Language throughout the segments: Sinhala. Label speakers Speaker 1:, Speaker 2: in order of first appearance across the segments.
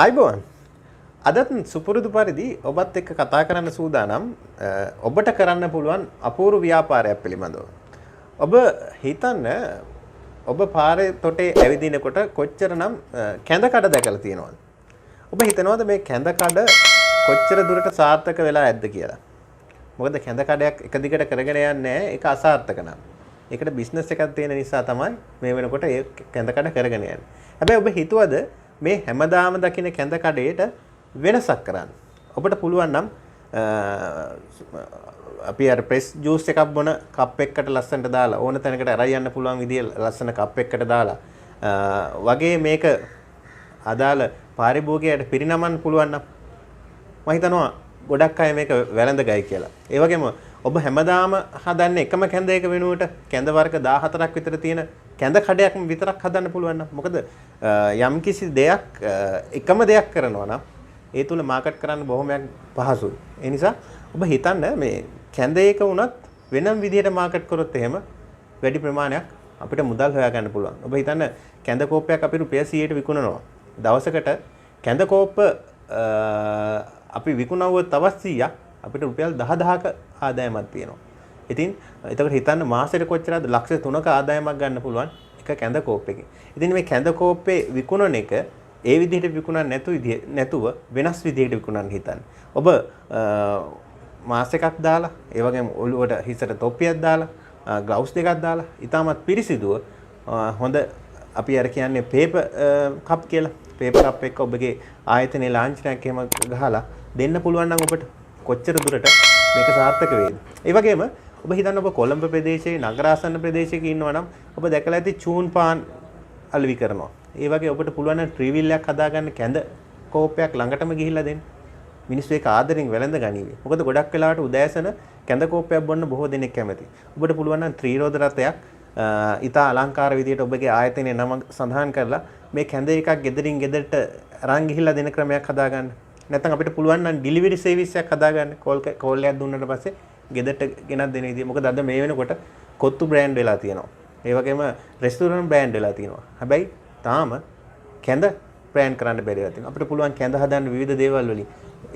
Speaker 1: ආයිබෝන් අදත් සුපුරුදු පරිදි ඔබත් එක්ක කතා කරන්න සූදානම් ඔබට කරන්න පුළුවන් අපූර්ව ව්‍යාපාරයක් පිළිබඳව. ඔබ හිතන්න ඔබ පාරේ තොටේ ඇවිදිනකොට කොච්චරනම් කැඳ කඩ දැකලා තියෙනවද? ඔබ හිතනවද මේ කැඳ කඩ කොච්චර දුරට සාර්ථක වෙලා ඇද්ද කියලා? මොකද කැඳ කඩයක් එක දිගට කරගෙන යන්නේ නැහැ ඒක අසාර්ථක නම්. ඒකට බිස්නස් එකක් තියෙන නිසා තමයි මේ වෙනකොට ඒ කැඳ කඩ කරගෙන යන්නේ. හැබැයි ඔබ හිතුවද මේ හැමදාම දකින්න කැඳ කඩේට වෙනසක් කරන්න. ඔබට පුළුවන් නම් අපි අර ප්‍රෙස් ජූස් එකක් බොන කප් එකකට ලස්සනට දාලා ඕන තැනකට අරයි යන්න පුළුවන් විදිය ලස්සන කප් එකකට දාලා වගේ මේක අදාළ පාරිභෝගිකයට පිරිනමන්න පුළුවන් නම් මම හිතනවා ගොඩක් අය මේක වැළඳගයි කියලා. ඒ වගේම ඔබ හැමදාම හදන්නේ එකම කැඳ එක වෙනුවට කැඳ වර්ග 14ක් විතර තියෙන කැඳ කඩයක් විතරක් හදන්න පුළුවන් නම් මොකද යම්කිසි දෙයක් එකම දෙයක් කරනවා නම් ඒ තුල මාකට් කරන්න බොහොමයක් පහසුයි. ඒ නිසා ඔබ හිතන්න මේ කැඳ එක වුණත් වෙනම විදිහට මාකට් කරොත් එහෙම වැඩි ප්‍රමාණයක් අපිට මුදල් හොයාගන්න පුළුවන්. ඔබ හිතන්න කැඳ කෝප්පයක් අපි රුපියල් 100ට විකුණනවා. දවසකට කැඳ කෝප්ප අපි විකුණුවොත් තවත් 100ක් අපිට රුපියල් 10000ක ආදායමක් තියෙනවා. ඉතින් එතකොට හිතන්න මාසෙට කොච්චරද ලක්ෂ 3ක ආදායමක් ගන්න පුළුවන් එක කැඳ කෝප්පකින්. ඉතින් මේ කැඳ කෝප්පේ විකුණන එක ඒ විදිහට විකුණන්න නැතුව වෙනස් විදිහට විකුණන්න හිතන්න. ඔබ මාස් එකක් දාලා ඒ වගේම ඔළුවට හිසට තොප්පියක් දාලා ග්ලව්ස් දෙකක් දාලා ඊටමත් පිරිසිදුව හොඳ අපි අර කියන්නේ පේපර් කප් කියලා පේපර් කප් එක ඔබගේ ආයතනයේ ලාංඡනයක් එහෙම ගහලා දෙන්න පුළුවන් නම් ඔබට කොච්චර දුරට මේක සාර්ථක වේද? ඒ වගේම ඔබ හිතන්න ඔබ කොළඹ ප්‍රදේශයේ නගරාසන්න ප්‍රදේශයක ඉන්නවා නම් ඔබ දැකලා ඇති චූන් පාන් අලෙවි කරනවා. ඒ වගේ ඔබට පුළුවන් නම් ට්‍රීවිල් එකක් හදාගන්න කැඳ කෝප්පයක් ළඟටම ගිහිල්ලා දෙන්න. මිනිස්සු ඒක ආදරෙන් වැළඳ ගනිවි. මොකද ගොඩක් වෙලාවට උදෑසන කැඳ කෝප්පයක් බොන්න බොහෝ දෙනෙක් කැමති. ඔබට පුළුවන් නම් ත්‍රිරෝද රතයක් ඉතා අලංකාර විදියට ඔබගේ ආයතනයේ නම සඳහන් කරලා මේ කැඳ එකක් ගෙදරින් ගෙදරට අරන් ගිහිල්ලා දෙන ක්‍රමයක් හදාගන්න. නැත්නම් අපිට පුළුවන් නම් ඩිලිවරි සර්විස් එකක් හදාගන්න. කෝල් එකක් දුන්නාට පස්සේ ගෙදරට ගෙනත් දෙන විදිය. මොකද අද මේ වෙනකොට කොත්තු බ්‍රෑන්ඩ් වෙලා තියෙනවා. ඒ වගේම රෙස්ටුරන්ට් බ්‍රෑන්ඩ් වෙලා තියෙනවා. හැබැයි තාම කැඳ බ්‍රෑන්ඩ් කරන්න බැරි වෙලා තියෙනවා. අපිට පුළුවන් කැඳ හදන්න විවිධ දේවල් වලින්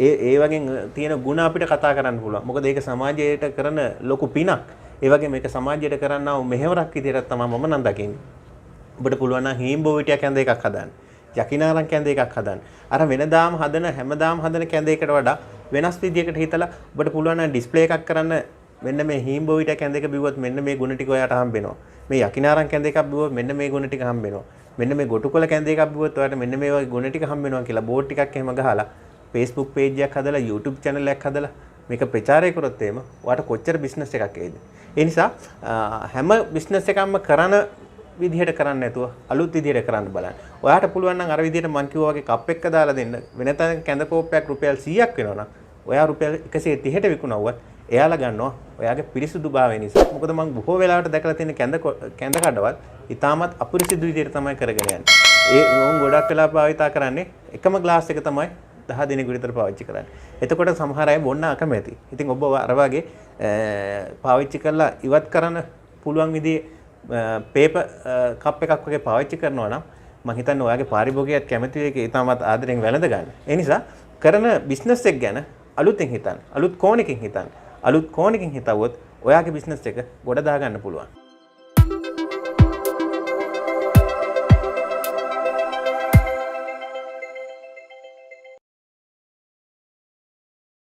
Speaker 1: ඒ වගේ තියෙන ಗುಣ අපිට කතා කරන්න පුළුවන්. මොකද ඒක සමාජයට කරන ලොකු පිනක්. ඒ වගේ මේක සමාජයට කරන්නා වූ මෙහෙවරක් විදිහට තමයි මම නම් දකින්නේ. ඔබට පුළුවන් නම් හීම්බෝවිටිය කැඳ එකක් හදන්න. යකිනාරම් කැඳ එකක් හදන්න. අර වෙනදාම හදන හැමදාම හදන කැඳ එකට වඩා වෙනස් විදිහකට හිතලා ඔබට පුළුවන් නම් ඩිස්ප්ලේ එකක් කරන්න මෙන්න මේ හීම්බෝවිටිය කැඳ එක බිව්වොත් මෙන්න මේ ಗುಣ ටික ඔයාලට හම්බ වෙනවා. මේ යකිනාරම් කැඳ එකක් බිව්වොත් මෙන්න මේ ಗುಣ ටික හම්බ වෙනවා. මෙන්න මේ ගොටුකොළ කැඳ එකක් බිව්වොත් ඔයාලට මෙන්න මේ වගේ ගුණ ටික හම්බ වෙනවා කියලා බෝඩ් ටිකක් එහෙම ගහලා Facebook page එකක් හදලා YouTube channel එකක් හදලා මේක ප්‍රචාරය කරොත් එහෙම ඔයාලට කොච්චර බිස්නස් එකක් එයිද? ඒ නිසා හැම බිස්නස් එකක්ම කරන විදිහට කරන්න නැතුව අලුත් විදිහට කරන්න බලන්න. ඔයාලට පුළුවන් නම් අර විදිහට මං කිව්වා වගේ කප් එකක් දාලා දෙන්න. වෙන තැනක කැඳ කෝප්පයක් රුපියල් 100ක් වෙනවා නම් ඔයා රුපියල් 130ට විකුණුවත් එයාලා ගන්නවා ඔයාගේ පිරිසුදුභාවය නිසා. මොකද මම බොහෝ වෙලාවට දැකලා තියෙන කැඳ කඩවල් ඉතාමත් අපිරිසිදු විදිහට තමයි කරගෙන යන්නේ. ඒ උන් ගොඩක් වෙලා භාවිතා කරන්නේ එකම ග්ලාස් එක තමයි 10 දිනක විතර පාවිච්චි කරන්නේ. එතකොට සමහර අය බොන්න අකමැති. ඉතින් ඔබ අර වගේ පාවිච්චි කරලා ඉවත් කරන්න පුළුවන් විදිහේ පේපර් කප් එකක් වගේ පාවිච්චි කරනවා නම් මම හිතන්නේ ඔයාගේ පාරිභෝගිකයත් කැමති වෙයි ඒක ඉතාමත් ආදරෙන් වැළඳ ගන්න. ඒ නිසා කරන බිස්නස් එක ගැන අලුතෙන් හිතන්න. අලුත් කෝණකින් හිතන්න. අලුත් කෝණකින් හිතුවොත් ඔයාගේ බිස්නස් එක ගොඩ දා ගන්න පුළුවන්.